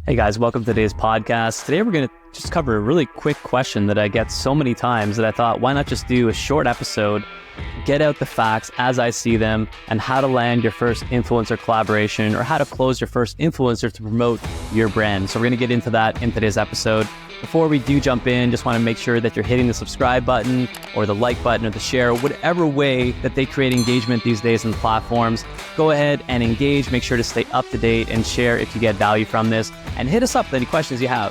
Hey guys, welcome to today's podcast. Today we're going to just cover a really quick question that I get so many times that I thought, why not just do a short episode, get out the facts as I see them, and how to land your first influencer collaboration or how to close your first influencer to promote your brand. So we're going to get into that in today's episode. Before we do jump in, just want to make sure that you're hitting the subscribe button or the like button or the share, whatever way that they create engagement these days in the platforms. Go ahead and engage. Make sure to stay up to date and share if you get value from this. And hit us up with any questions you have.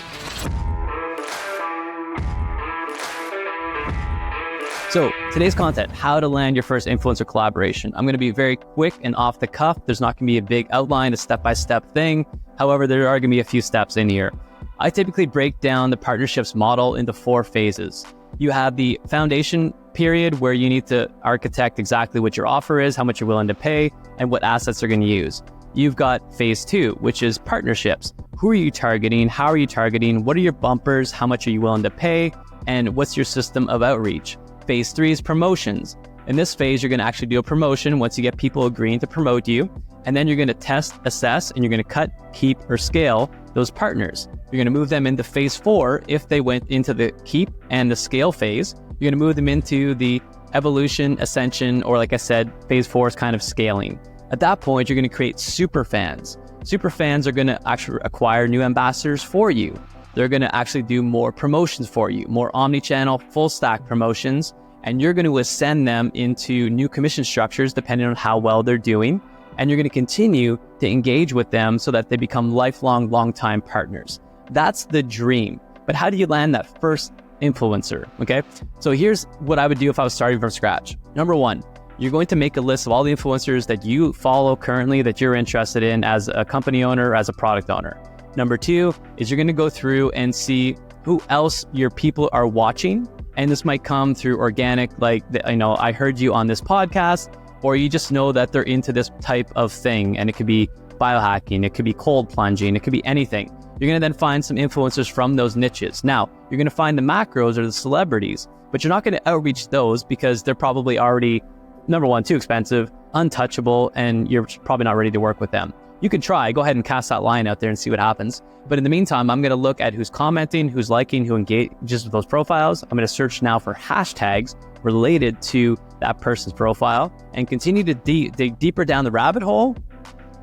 So today's content, how to land your first influencer collaboration. I'm going to be very quick and off the cuff. There's not going to be a big outline, a step-by-step thing. However, there are going to be a few steps in here. I typically break down the partnerships model into 4 phases. You have the foundation period where you need to architect exactly what your offer is, how much you're willing to pay, and what assets they're going to use. You've got phase 2, which is partnerships. Who are you targeting? How are you targeting? What are your bumpers? How much are you willing to pay? And what's your system of outreach? Phase 3 is promotions. In this phase, you're going to actually do a promotion once you get people agreeing to promote you. And then you're going to test, assess, and you're going to cut, keep, or scale those partners. You're going to move them into phase 4 if they went into the keep and the scale phase. You're going to move them into the evolution, ascension, or like I said, phase 4 is kind of scaling. At that point, you're going to create super fans. Super fans are going to actually acquire new ambassadors for you. They're going to actually do more promotions for you, more omni-channel, full stack promotions, and you're going to ascend them into new commission structures depending on how well they're doing. And you're going to continue to engage with them so that they become lifelong, long-time partners. That's the dream. But how do you land that first influencer? Okay, so here's what I would do if I was starting from scratch. Number 1, you're going to make a list of all the influencers that you follow currently that you're interested in as a company owner or as a product owner. Number 2 is you're going to go through and see who else your people are watching. And this might come through organic, like, I heard you on this podcast, or you just know that they're into this type of thing. And it could be biohacking, it could be cold plunging, it could be anything. You're going to then find some influencers from those niches. Now, you're going to find the macros or the celebrities, but you're not going to outreach those because they're probably already, number 1, too expensive, untouchable, and you're probably not ready to work with them. You can try, go ahead and cast that line out there and see what happens. But in the meantime, I'm going to look at who's commenting, who's liking, who engages with those profiles. I'm going to search now for hashtags related to that person's profile and continue to dig deeper down the rabbit hole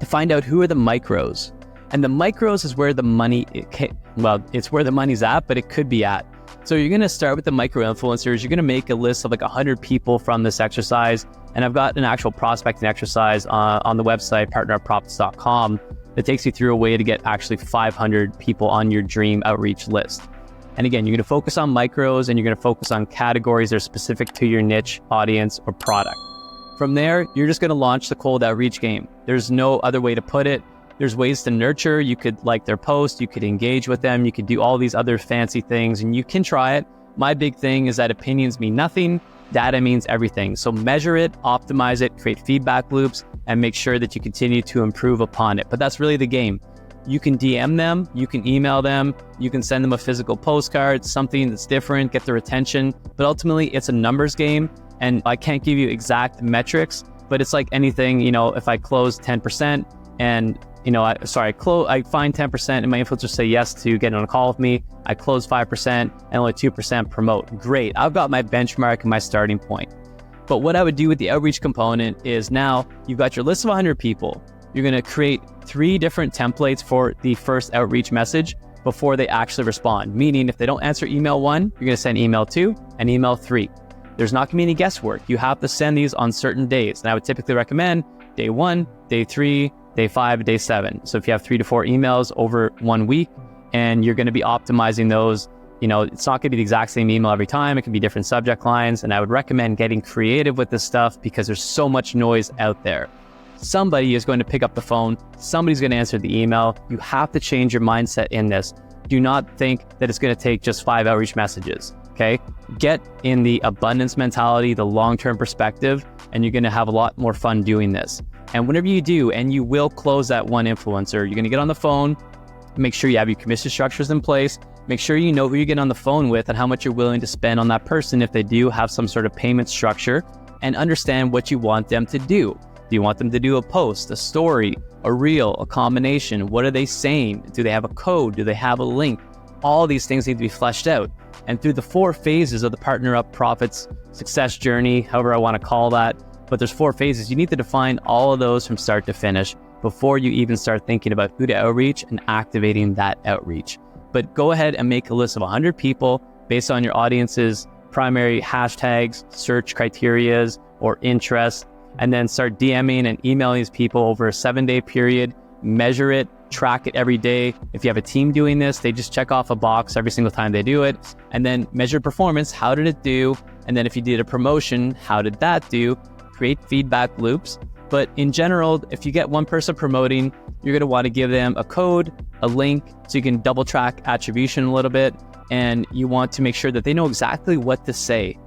to find out who are the micros. And the micros is where the money, it's where the money's at, but it could be at. So you're going to start with the micro influencers. You're going to make a list of like 100 people from this exercise. And I've got an actual prospecting exercise on the website, partnerprofits.com, that takes you through a way to get actually 500 people on your dream outreach list. And again, you're going to focus on micros and you're going to focus on categories that are specific to your niche, audience, or product. From there, you're just going to launch the cold outreach game. There's no other way to put it. There's ways to nurture. You could like their post, you could engage with them, you could do all these other fancy things, and you can try it. My big thing is that opinions mean nothing. Data means everything. So measure it, optimize it, create feedback loops, and make sure that you continue to improve upon it. But that's really the game. You can DM them, you can email them, you can send them a physical postcard, something that's different, get their attention. But ultimately, it's a numbers game, and I can't give you exact metrics, but it's like anything, if I close 10% and I find 10% and my influencers say yes to getting on a call with me. I close 5% and only 2% promote. Great. I've got my benchmark and my starting point. But what I would do with the outreach component is now you've got your list of 100 people. You're going to create 3 different templates for the first outreach message before they actually respond. Meaning if they don't answer email 1, you're going to send email 2 and email 3. There's not going to be any guesswork. You have to send these on certain days. And I would typically recommend day 1, day 3, day 5, day 7. So if you have 3 to 4 emails over 1 week and you're going to be optimizing those, it's not going to be the exact same email every time. It can be different subject lines. And I would recommend getting creative with this stuff because there's so much noise out there. Somebody is going to pick up the phone. Somebody's going to answer the email. You have to change your mindset in this. Do not think that it's going to take just 5 outreach messages. Okay. Get in the abundance mentality, the long-term perspective, and you're going to have a lot more fun doing this. And whenever you do, and you will close that one influencer, you're going to get on the phone, make sure you have your commission structures in place, make sure you know who you get on the phone with and how much you're willing to spend on that person if they do have some sort of payment structure, and understand what you want them to do. Do you want them to do a post, a story, a reel, a combination? What are they saying? Do they have a code? Do they have a link? All these things need to be fleshed out. And through the 4 phases of the Partner Up Profits success journey, however I want to call that, but there's 4 phases, you need to define all of those from start to finish before you even start thinking about who to outreach and activating that outreach. But go ahead and make a list of 100 people based on your audience's primary hashtags, search criterias, or interests, and then start DMing and emailing these people over a 7-day period. Measure it, track it every day. If you have a team doing this, they just check off a box every single time they do it, and then measure performance. How did it do? And then if you did a promotion, how did that do? Create feedback loops. But in general, if you get one person promoting, you're going to want to give them a code, a link, so you can double track attribution a little bit. And you want to make sure that they know exactly what to say.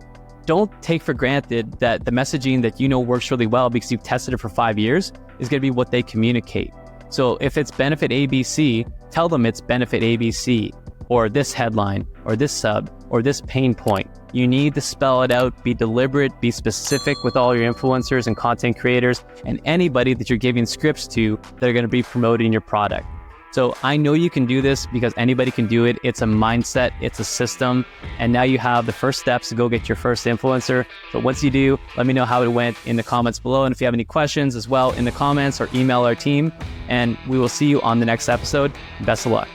Don't take for granted that the messaging that you know works really well because you've tested it for 5 years is going to be what they communicate. So if it's benefit ABC, tell them it's benefit ABC, or this headline, or this sub, or this pain point. You need to spell it out, be deliberate, be specific with all your influencers and content creators and anybody that you're giving scripts to that are going to be promoting your product. So I know you can do this because anybody can do it. It's a mindset, it's a system, and now you have the first steps to go get your first influencer. But once you do, let me know how it went in the comments below. And if you have any questions as well in the comments, or email our team, and we will see you on the next episode. Best of luck.